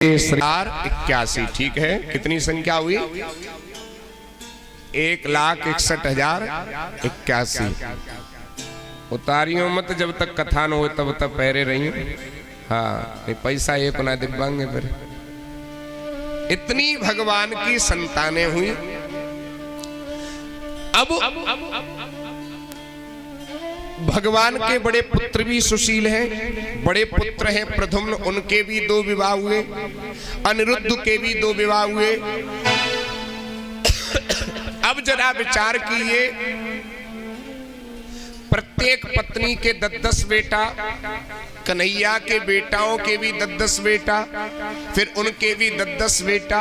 81, ठीक है। कितनी संख्या हुई? 1,61,081। उतारियों मत जब तक कथा न हो तब तक पैरे रही। हाँ नहीं पैसा एक ना दिब्बांगे फिर। इतनी भगवान की संतानें हुई। अब भगवान के बड़े पुत्र भी सुशील हैं। बड़े पुत्र हैं प्रद्युम्न, उनके भी 2 विवाह हुए। अनिरुद्ध के भी 2 विवाह हुए। अब जरा विचार कीजिए, प्रत्येक पत्नी के 10-10 बेटा, कन्हैया के बेटाओं के भी 10-10 बेटा, फिर उनके भी 10-10 बेटा।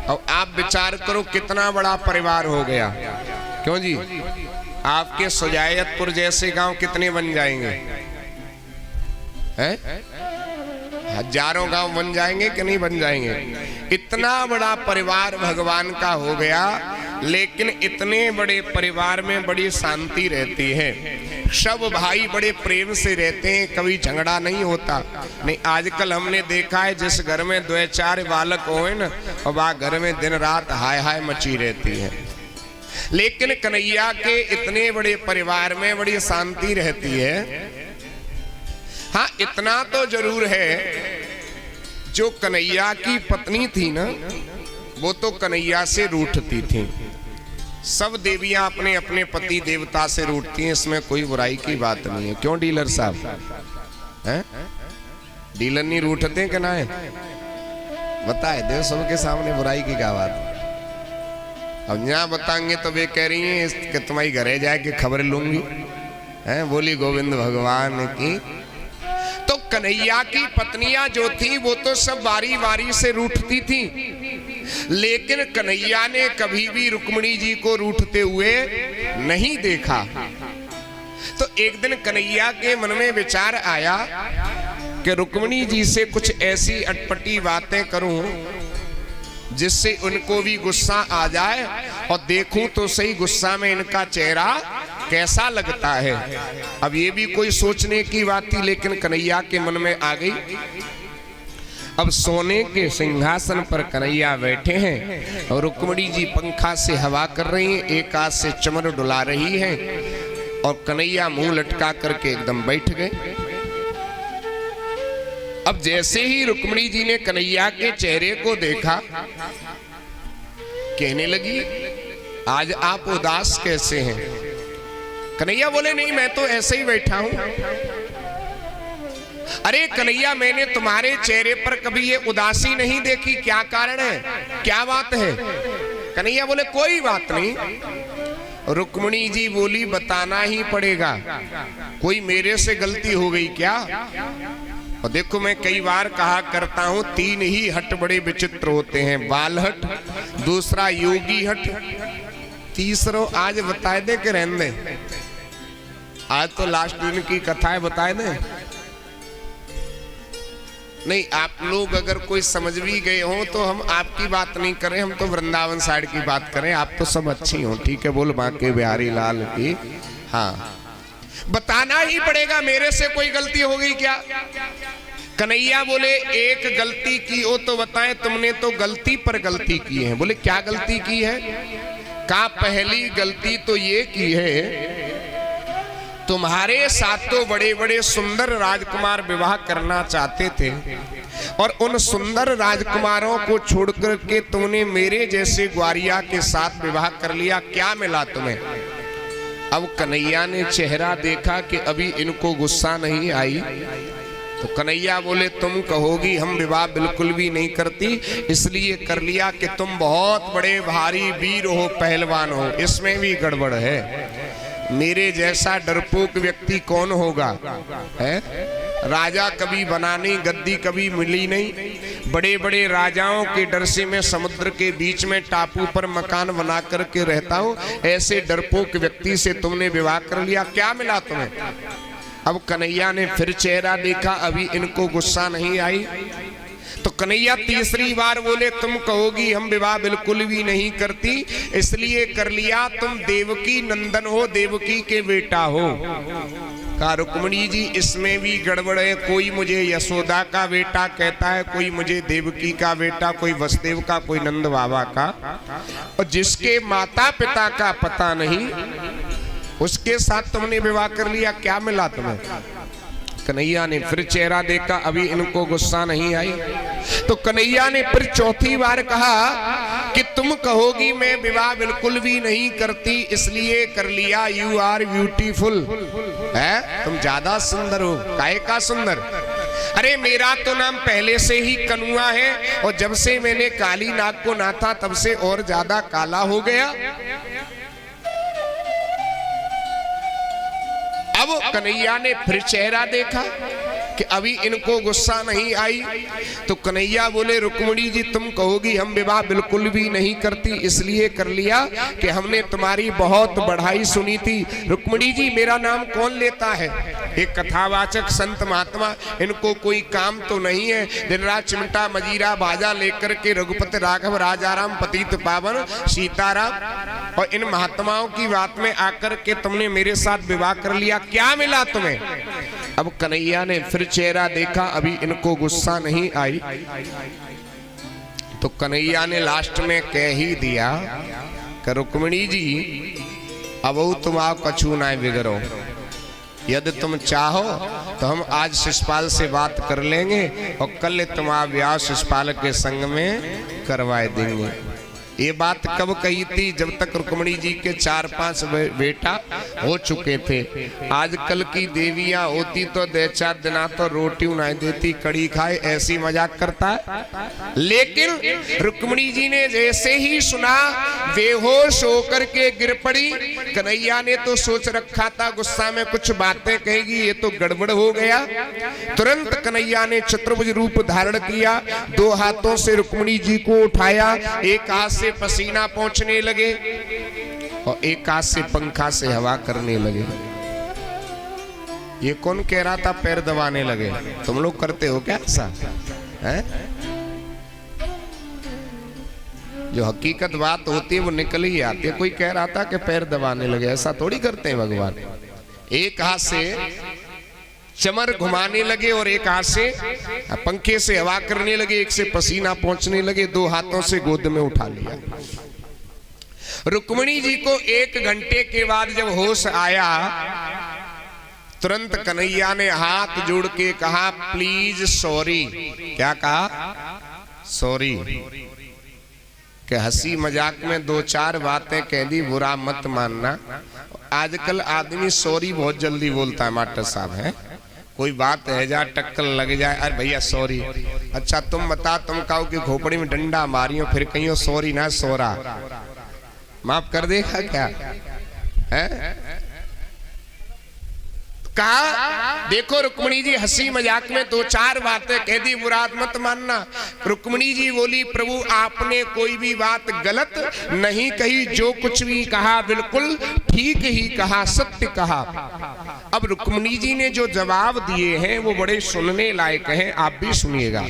और आप विचार करो कितना बड़ा परिवार हो गया। क्यों जी? आपके सुजायतपुर जैसे गांव कितने बन जाएंगे? हैं? हजारों गांव बन जाएंगे कि नहीं बन जाएंगे? इतना बड़ा परिवार भगवान का हो गया। लेकिन इतने बड़े परिवार में बड़ी शांति रहती है। सब भाई बड़े प्रेम से रहते हैं, कभी झगड़ा नहीं होता। नहीं आजकल हमने देखा है जिस घर में 2-4 बालक हो न, और वह घर में दिन रात हाय हाय मची रहती है। लेकिन कन्हैया के इतने बड़े परिवार में बड़ी शांति रहती है। हाँ इतना तो जरूर है, जो कन्हैया की पत्नी थी ना, वो तो कन्हैया से रूठती थी। सब देवियां अपने अपने पति देवता से रूठती हैं, इसमें कोई बुराई की बात नहीं है। क्यों डीलर साहब? हैं? डीलर नहीं रूठते कि ना है? बताए दे सबके सामने, बुराई की क्या बात? अब यहाँ बताएंगे तो वे कह रही हैं कि तुम्हारी घरे जाके खबर लूंगी। हैं? बोली गोविंद भगवान की। तो कन्हैया की पत्नियां जो थी वो तो सब बारी बारी से रूठती थी। लेकिन कन्हैया ने कभी भी रुक्मिणी जी को रूठते हुए नहीं देखा। तो एक दिन कन्हैया के मन में विचार आया कि रुक्मिणी जी से कुछ ऐसी अटपटी बातें करूं जिससे उनको भी गुस्सा आ जाए, और देखूं तो सही गुस्सा में इनका चेहरा कैसा लगता है। अब ये भी कोई सोचने की बात थी, लेकिन कन्हैया के मन में आ गई। अब सोने के सिंहासन पर कन्हैया बैठे हैं और रुक्मिणी जी पंखा से हवा कर रही हैं, एक हाथ से चमर डुला रही हैं, और कन्हैया मुंह लटका करके एकदम बैठ गए। अब जैसे ही रुक्मिणी जी ने कन्हैया के चेहरे को देखा, कहने लगी आज आप उदास कैसे हैं? कन्हैया बोले नहीं मैं तो ऐसे ही बैठा हूं। अरे कन्हैया मैंने तुम्हारे चेहरे पर कभी ये उदासी नहीं देखी, क्या कारण है, क्या बात है? कन्हैया बोले कोई बात नहीं। रुक्मिणी जी बोली बताना ही पड़ेगा, कोई मेरे से गलती हो गई क्या? और देखो मैं कई बार कहा करता हूं 3 ही हट बड़े विचित्र होते हैं, बाल हट, दूसरा योगी हट, तीसरो आज बताए दे के रहने दे। आज तो लास्ट दिन की कथा है, बताए दे। नहीं आप लोग अगर कोई समझ भी गए हो तो हम आपकी बात नहीं करें, हम तो वृंदावन साइड की बात करें। आप तो सब अच्छी हो, ठीक है? बोल बांके बिहारी लाल की। हाँ बताना ही पड़ेगा, मेरे से कोई गलती हो गई क्या? कन्हैया बोले एक गलती की हो तो बताएं, तुमने तो गलती पर गलती की है। बोले क्या गलती की है? कहा पहली गलती तो ये की है, तुम्हारे साथ तो बड़े बड़े सुंदर राजकुमार विवाह करना चाहते थे, और उन सुंदर राजकुमारों को छोड़कर के तुमने मेरे जैसे ग्वारिया के साथ विवाह कर लिया, क्या मिला तुम्हें? अब कन्हैया ने चेहरा देखा कि अभी इनको गुस्सा नहीं आई, तो कन्हैया बोले तुम कहोगी हम विवाह बिल्कुल भी नहीं करती, इसलिए कर लिया कि तुम बहुत बड़े भारी वीर हो, पहलवान हो। इसमें भी गड़बड़ है। मेरे जैसा डरपोक व्यक्ति कौन होगा? है राजा कभी बना नहीं, गद्दी कभी मिली नहीं। बड़े बड़े राजाओं के डर से मैं समुद्र के बीच में टापू पर मकान बना करके रहता हूँ, ऐसे डरपोक व्यक्ति से तुमने विवाह कर लिया, क्या मिला तुम्हें? अब कन्हैया ने फिर चेहरा देखा, अभी इनको गुस्सा नहीं आई, तो कन्हैया तीसरी बार बोले तुम कहोगी हम विवाह बिल्कुल भी नहीं करती, इसलिए कर लिया, तुम देवकी नंदन हो, देवकी के बेटा हो। कहा रुक्मिणी जी इसमें भी गड़बड़ है, कोई मुझे यशोदा का बेटा कहता है, कोई मुझे देवकी का बेटा, कोई वसुदेव का, कोई नंद बाबा का, और जिसके माता पिता का पता नहीं उसके साथ तुमने विवाह कर लिया, क्या मिला तुम्हें? कन्हैया ने फिर चेहरा देखा, अभी इनको गुस्सा नहीं आई, तो कन्हैया ने फिर चौथी बार कहा कि तुम कहोगी मैं विवाह बिल्कुल भी नहीं करती इसलिए कर लिया, यू आर ब्यूटीफुल, है तुम ज्यादा सुंदर हो। काहे का सुंदर? अरे मेरा तो नाम पहले से ही कनुआ है और जब से मैंने काली नाग को नाथा तब से और ज्यादा काला हो गया। अब कन्हैया ने फिर चेहरा देखा कि अभी इनको गुस्सा नहीं आई, तो कन्हैया बोले रुक्मिणी जी तुम कहोगी हम विवाह बिल्कुल भी नहीं करती इसलिए कर लिया कि हमने तुम्हारी बहुत बढ़ाई सुनी थी। रुक्मिणी जी मेरा नाम कौन लेता है? एक कथावाचक संत महात्मा, इनको कोई काम तो नहीं है, दिन रात चिमटा मजीरा बाजा लेकर के रघुपति राघव राजाराम पतित पावन सीताराम, और इन महात्माओं की बात में आकर के तुमने मेरे साथ विवाह कर लिया, क्या मिला तुम्हें? अब कन्हैया ने फिर चेहरा देखा, अभी इनको गुस्सा नहीं आई, तो कन्हैया ने लास्ट में कह ही दिया कि रुक्मिणी जी अब तुम आओ कछु ना बिगड़ो, यदि तुम चाहो तो हम आज शिषपाल से बात कर लेंगे और कल तुम्हारा ब्याह शिषपाल के संग में करवा देंगे। ये बात कब कही थी? जब तक रुक्मिणी जी के 4-5 बेटा हो चुके थे। आजकल की देवियां होती तो 2-4 दिना तो रोटी नहीं देती, कड़ी खाए, ऐसी मजाक करता है। लेकिन रुक्मिणी जी ने जैसे ही सुना बेहोश होकर के गिर पड़ी। कन्हैया ने तो सोच रखा था गुस्सा में कुछ बातें कहेगी, ये तो गड़बड़ हो गया। तुरंत कन्हैया ने चतुर्भुज रूप धारण किया, 2 हाथों से रुक्मिणी जी को उठाया, एक हाथ से पसीना पहुंचने लगे और एक हाथ से पंखा से हवा करने लगे। ये कौन कह रहा था पैर दबाने लगे? तुम लोग करते हो क्या ऐसा? है जो हकीकत बात होती है वो निकल ही आती है। कोई कह रहा था कि पैर दबाने लगे, ऐसा थोड़ी करते हैं भगवान। एक हाथ से चमर घुमाने लगे और एक हाथ से पंखे से हवा करने लगे, एक से पसीना पहुंचने लगे, 2 हाथों से गोद में उठा लिया। रुक्मिणी जी को 1 घंटे के बाद जब होश आया, तुरंत कन्हैया ने हाथ जोड़ के कहा प्लीज सॉरी। क्या कहा? सॉरी। कि हंसी मजाक में 2-4 बातें कह दी, बुरा मत मानना। आजकल आदमी सॉरी बहुत जल्दी बोलता है मास्टर साहब, है कोई बात है जा टक्कर लग जाए, अरे भैया सॉरी। अच्छा तुम बता, तुम कहो कि खोपड़ी में डंडा मारियो फिर कहियो सॉरी ना सोरा, माफ कर देगा क्या? है कहा देखो रुक्मिणी जी हंसी मजाक में 2-4 बातें कह दी, बुरा मत मानना। रुक्मिणी जी बोली प्रभु आपने कोई भी बात गलत नहीं कही, जो कुछ भी कहा बिल्कुल ठीक ही कहा, सत्य कहा। अब रुक्मिणी जी ने जो जवाब दिए हैं वो बड़े सुनने लायक हैं, आप भी सुनिएगा।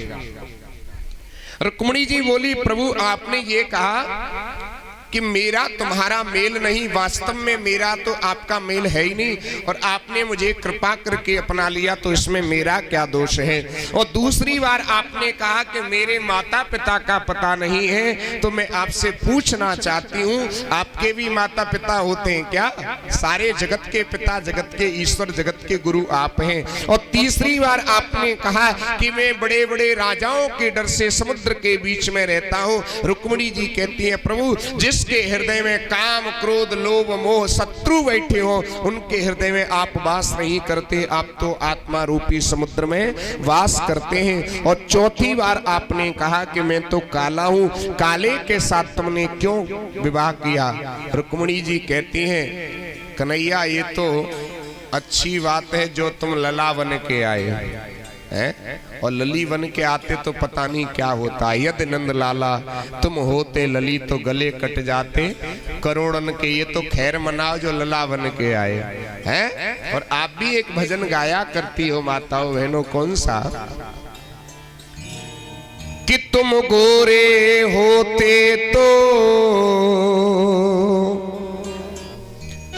रुक्मिणी जी बोली प्रभु आपने ये कहा कि मेरा तुम्हारा मेल नहीं, वास्तव में मेरा तो आपका मेल है ही नहीं, और आपने मुझे कृपा करके अपना लिया तो इसमें मेरा क्या दोष है? और दूसरी बार आपने कहा कि मेरे माता पिता का पता नहीं है, तो मैं आपसे पूछना चाहती हूँ आपके भी माता पिता होते हैं क्या? सारे जगत के पिता, जगत के ईश्वर, जगत के गुरु आप हैं। और तीसरी बार आपने कहा कि मैं बड़े बड़े राजाओं के डर से समुद्र के बीच में रहता हूँ। रुक्मिणी जी कहती है प्रभु जिसके हृदय में काम क्रोध लोभ मोह शत्रु बैठे हो उनके हृदय में आप वास नहीं करते, आप तो आत्मा रूपी समुद्र में वास करते हैं। और चौथी बार आपने कहा कि मैं तो काला हूं, काले के साथ तुमने क्यों विवाह किया? रुक्मिणी जी कहती हैं कन्हैया ये तो अच्छी बात है जो तुम लला बन के आए हैं, और लली बन के आते तो पता नहीं क्या होता। यदि नंद लाला तुम होते लली तो गले कट जाते करोड़न के, ये तो खैर मनाओ जो लला बन के आए हैं। और आप भी एक भजन गाया करती हो माताओं बहनों, कौन सा? कि तुम गोरे होते तो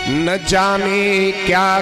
न जाने क्या